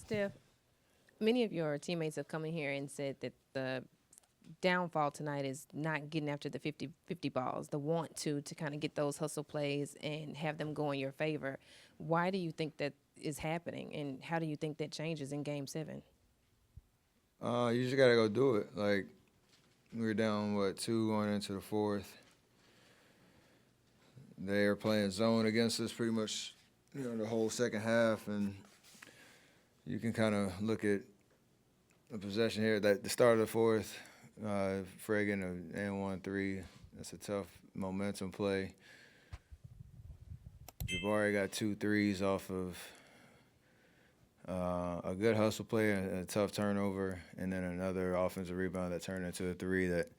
Steph, many of your teammates have come in here and said that the downfall tonight is not getting after the 50-50 balls, the want to kind of get those hustle plays and have them go in your favor. Why do you think that is happening, and how do you think that changes in Game 7? You just gotta go do it. Like we were down 2 going into the fourth. They are playing zone against us pretty much, the whole second half, and you can kind of look at the possession here. That the start of the fourth, Fred getting an and 1-3. That's a tough momentum play. Jabari got 2 threes off of a good hustle play and a tough turnover, and then another offensive rebound that turned into a 3 that,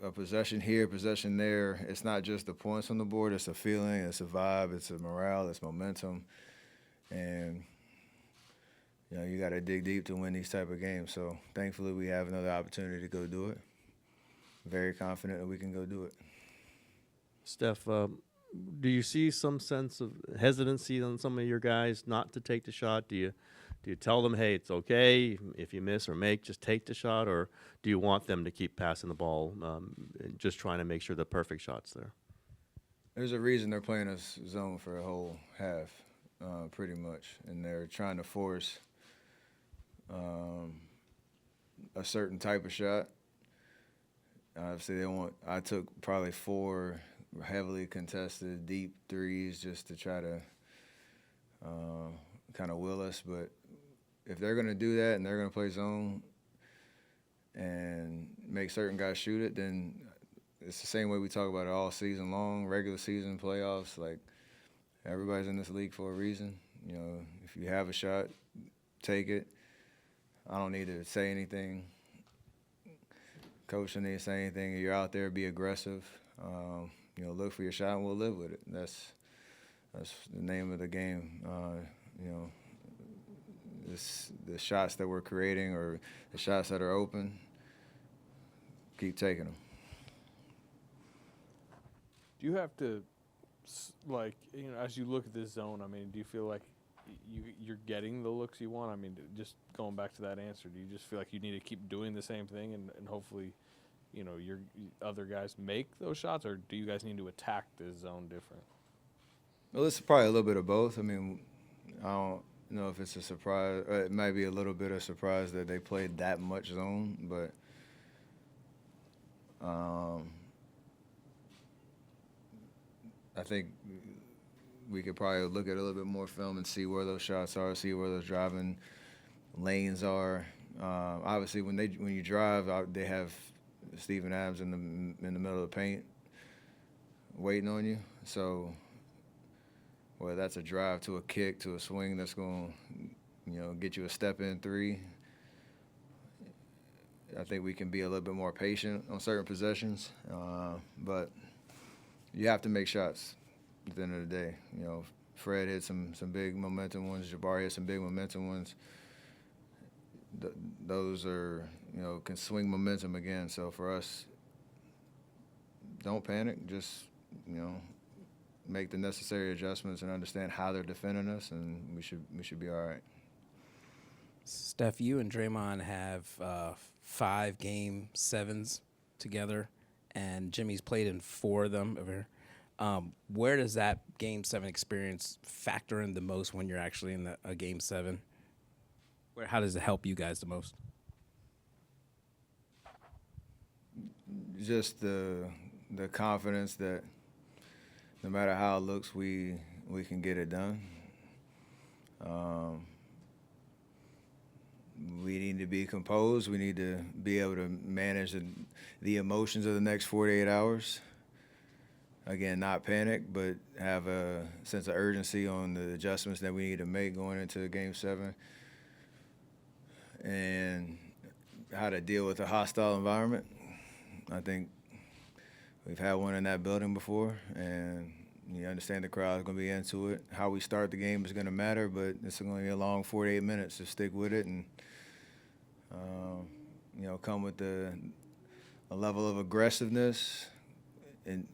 a possession here, possession there. It's not just the points on the board. It's a feeling, it's a vibe, it's a morale, it's momentum. And, you got to dig deep to win these type of games. So, thankfully, we have another opportunity to go do it. Very confident that we can go do it. Steph, do you see some sense of hesitancy on some of your guys not to take the shot? Do you tell them, hey, it's okay if you miss or make, just take the shot, or do you want them to keep passing the ball and just trying to make sure the perfect shot's there? There's a reason they're playing us zone for a whole half, pretty much, and they're trying to force a certain type of shot. Obviously, I took probably 4 heavily contested deep threes just to try to kind of will us. But if they're going to do that and they're going to play zone and make certain guys shoot it, then it's the same way we talk about it all season long, regular season, playoffs. Like, everybody's in this league for a reason. If you have a shot, take it. I don't need to say anything. Coach doesn't need to say anything. If you're out there, be aggressive. Look for your shot, and we'll live with it. That's the name of the game. The shots that we're creating or the shots that are open, keep taking them. Do you have to, as you look at this zone, do you feel like you're getting the looks you want? Just going back to that answer, do you just feel like you need to keep doing the same thing and hopefully, your other guys make those shots, or do you guys need to attack this zone different? Well, it's probably a little bit of both. I don't know if it's a surprise. It might be a little bit of surprise that they played that much zone, but I think we could probably look at a little bit more film and see where those shots are, see where those driving lanes are. Obviously, when you drive, they have Steven Adams in the middle of the paint waiting on you. So whether that's a drive to a kick to a swing that's going to get you a step-in 3, I think we can be a little bit more patient on certain possessions. But you have to make shots at the end of the day. Fred hit some big momentum ones. Jabari hit some big momentum ones. Those are, can swing momentum again. So for us, don't panic. Just, make the necessary adjustments and understand how they're defending us, and we should be all right. Steph, you and Draymond have 5 Game 7s together, and Jimmy's played in 4 of them over here. Where does that Game 7 experience factor in the most when you're actually in a Game 7? How does it help you guys the most? Just the confidence that no matter how it looks, we can get it done. We need to be composed. We need to be able to manage the emotions of the next 48 hours. Again, not panic, but have a sense of urgency on the adjustments that we need to make going into Game 7. And how to deal with a hostile environment. I think we've had one in that building before, and you understand the crowd is going to be into it. How we start the game is going to matter, but it's going to be a long 48 minutes to stick with it and, come with a level of aggressiveness,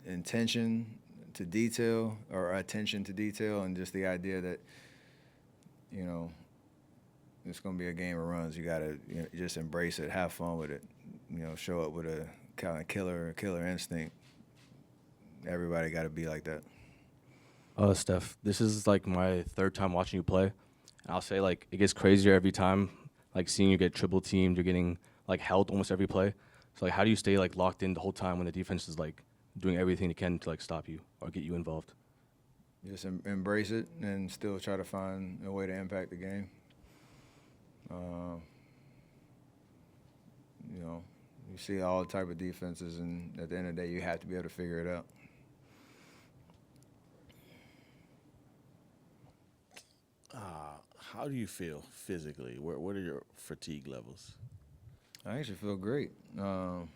intention, to detail or attention to detail, and just the idea that, you know, it's going to be a game of runs. You got to just embrace it, have fun with it, show up with a kind of killer instinct. Everybody got to be like that. Steph, this is like my third time watching you play. And I'll say, like, it gets crazier every time. Like, seeing you get triple teamed, you're getting, like, held almost every play. So, like, how do you stay, like, locked in the whole time when the defense is, like, doing everything it can to, like, stop you or get you involved? Just embrace it and still try to find a way to impact the game. You see all type of defenses, and at the end of the day, you have to be able to figure it out. How do you feel physically? What are your fatigue levels? I actually feel great. You're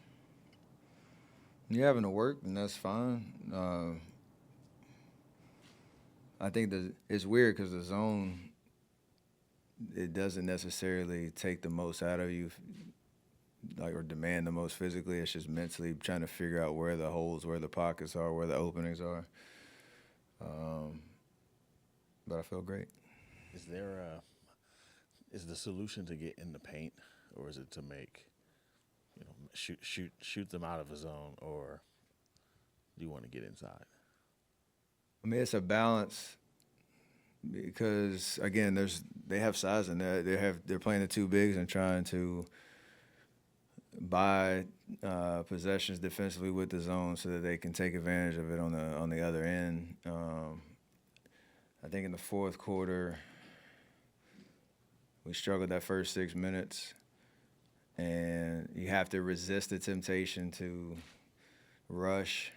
having to work, and that's fine. I think that it's weird because the zone, it doesn't necessarily take the most out of you, like, or demand the most physically. It's just mentally trying to figure out where the holes, where the pockets are, where the openings are. But I feel great. Is the solution to get in the paint, or is it to make, shoot them out of a zone, or do you want to get inside? I mean, it's a balance because, again, they have size in there. They're playing the two bigs and trying to buy possessions defensively with the zone so that they can take advantage of it on the other end. I think in the fourth quarter, we struggled that first 6 minutes, and you have to resist the temptation to rush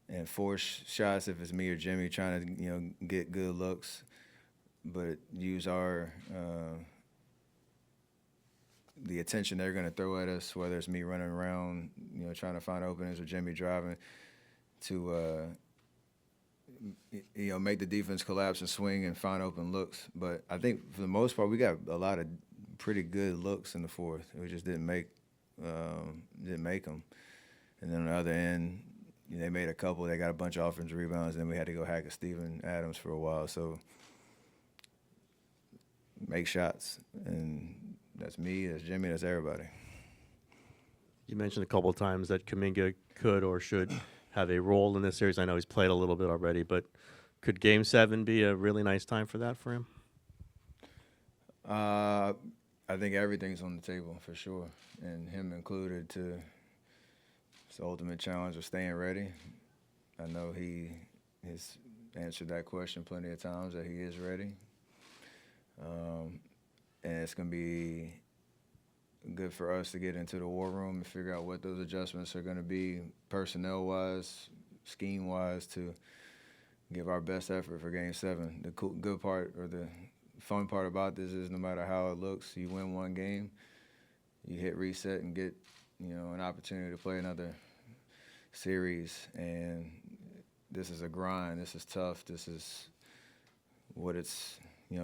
and force shots if it's me or Jimmy trying to get good looks, but use the attention they're going to throw at us, whether it's me running around trying to find openings or Jimmy driving, to make the defense collapse and swing and find open looks. But I think for the most part, we got a lot of pretty good looks in the fourth. We just didn't make them. And then on the other end, they made a couple. They got a bunch of offensive rebounds. And then we had to go hack at Steven Adams for a while. So make shots. And that's me, that's Jimmy, that's everybody. You mentioned a couple of times that Kuminga could or should have a role in this series. I know he's played a little bit already, but could Game 7 be a really nice time for that for him? I think everything's on the table for sure, and him included. It's the ultimate challenge of staying ready. I know he has answered that question plenty of times, that he is ready. And it's going to be good for us to get into the war room and figure out what those adjustments are going to be personnel-wise, scheme-wise, to give our best effort for Game 7. The good part, or the fun part about this, is no matter how it looks, you win one game, you hit reset and get an opportunity to play another series. And this is a grind. This is tough. This is what it's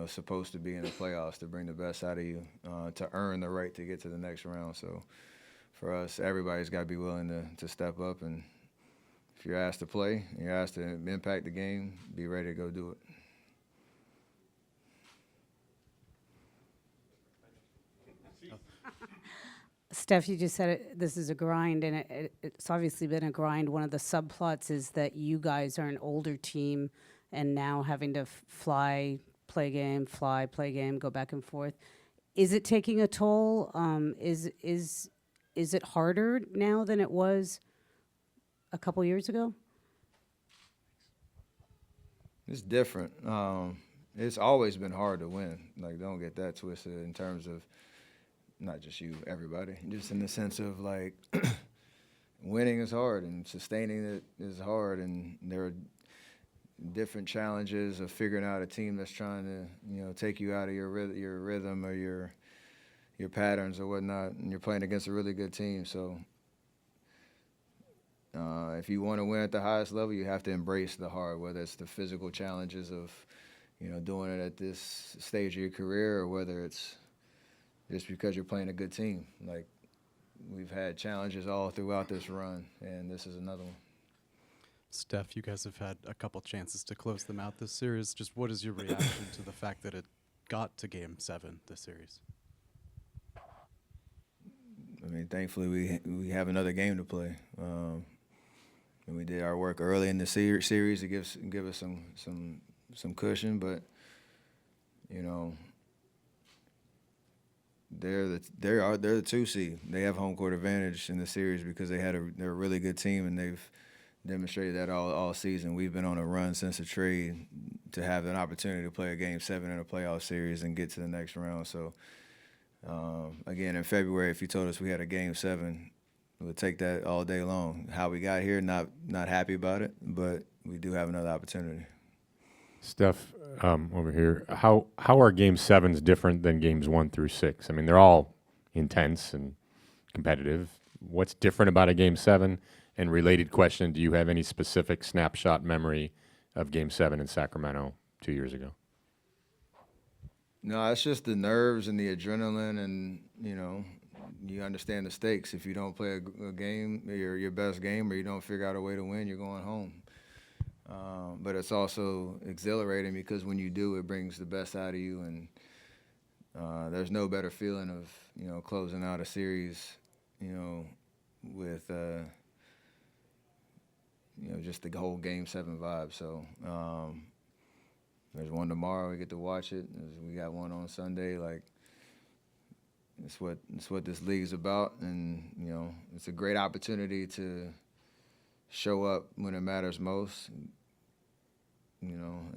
supposed to be in the playoffs, to bring the best out of you, to earn the right to get to the next round. So for us, everybody's got to be willing to step up. And if you're asked to play and you're asked to impact the game, be ready to go do it. Steph, you just said this is a grind, and it's obviously been a grind. One of the subplots is that you guys are an older team, and now having to fly, play game, go back and forth. Is it taking a toll? Is it harder now than it was a couple years ago? It's different. It's always been hard to win. Like, don't get that twisted in terms of not just you, everybody. Just in the sense of, like, winning is hard and sustaining it is hard, and there are different challenges of figuring out a team that's trying to, take you out of your rhythm or your patterns or whatnot, and you're playing against a really good team. So if you want to win at the highest level, you have to embrace the hard, whether it's the physical challenges of, doing it at this stage of your career, or whether it's just because you're playing a good team. Like, we've had challenges all throughout this run, and this is another one. Steph, you guys have had a couple chances to close them out this series. Just what is your reaction to the fact that it got to Game 7 this series? I mean, thankfully we have another game to play, and we did our work early in the series to give us some cushion. But you know, they're the 2 seed. They have home court advantage in the series because they're a really good team, and they've demonstrated that all season. We've been on a run since the trade to have an opportunity to play a Game 7 in a playoff series and get to the next round. So. Again, in February, if you told us we had a Game 7, we would take that all day long. How we got here, not happy about it, but we do have another opportunity. Steph, over here, how are Game 7s different than Games 1 through 6? I mean, they're all intense and competitive. What's different about a Game 7? And related question, do you have any specific snapshot memory of Game 7 in Sacramento 2 years ago? No, it's just the nerves and the adrenaline, and you understand the stakes. If you don't play a game, your best game, or you don't figure out a way to win, you're going home. But it's also exhilarating because when you do, it brings the best out of you, and there's no better feeling of closing out a series, with just the whole Game 7 vibe. So. There's one tomorrow. We get to watch it. We got one on Sunday. Like, it's what this league's about, and it's a great opportunity to show up when it matters most. And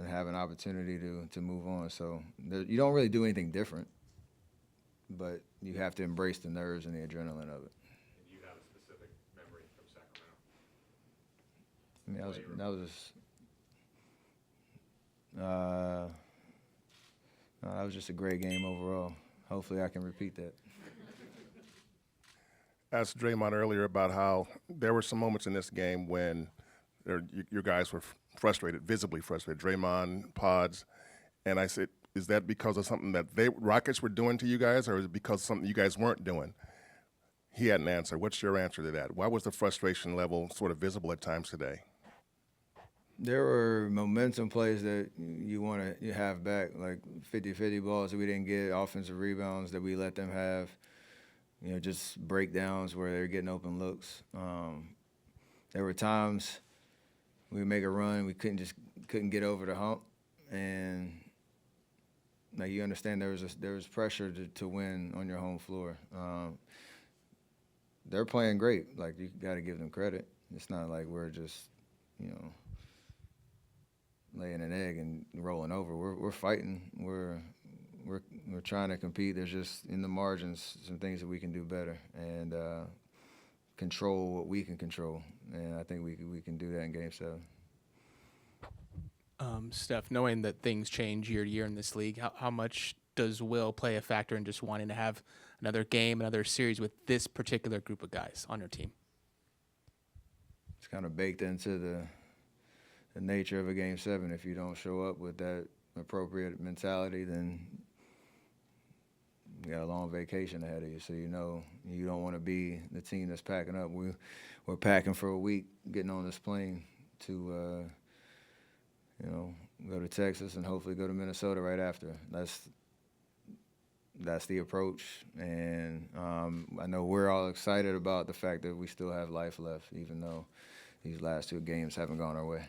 have an opportunity to move on. So you don't really do anything different, but you have to embrace the nerves and the adrenaline of it. Do you have a specific memory from Sacramento? I mean, that was just a great game overall. Hopefully I can repeat that. Asked Draymond earlier about how there were some moments in this game when your guys were frustrated, visibly frustrated, Draymond, Pods, and I said, is that because of something that Rockets were doing to you guys, or is it because of something you guys weren't doing? He had an answer. What's your answer to that? Why was the frustration level sort of visible at times today? There were momentum plays that you want to have back, like 50-50 balls that we didn't get, offensive rebounds that we let them have, just breakdowns where they're getting open looks. There were times we would make a run, we couldn't get over the hump, and now you understand there was pressure to win on your home floor. They're playing great. Like, you got to give them credit. It's not like we're just, laying an egg and rolling over. We're fighting. We're trying to compete. There's just in the margins some things that we can do better and control what we can control. And I think we can do that in Game 7. Steph, knowing that things change year to year in this league, how much does will play a factor in just wanting to have another game, another series with this particular group of guys on your team? It's kind of baked into the nature of a Game 7. If you don't show up with that appropriate mentality, then you got a long vacation ahead of you. So you don't want to be the team that's packing up. We're packing for a week, getting on this plane to go to Texas and hopefully go to Minnesota right after. That's the approach, and I know we're all excited about the fact that we still have life left, even though these last 2 games haven't gone our way.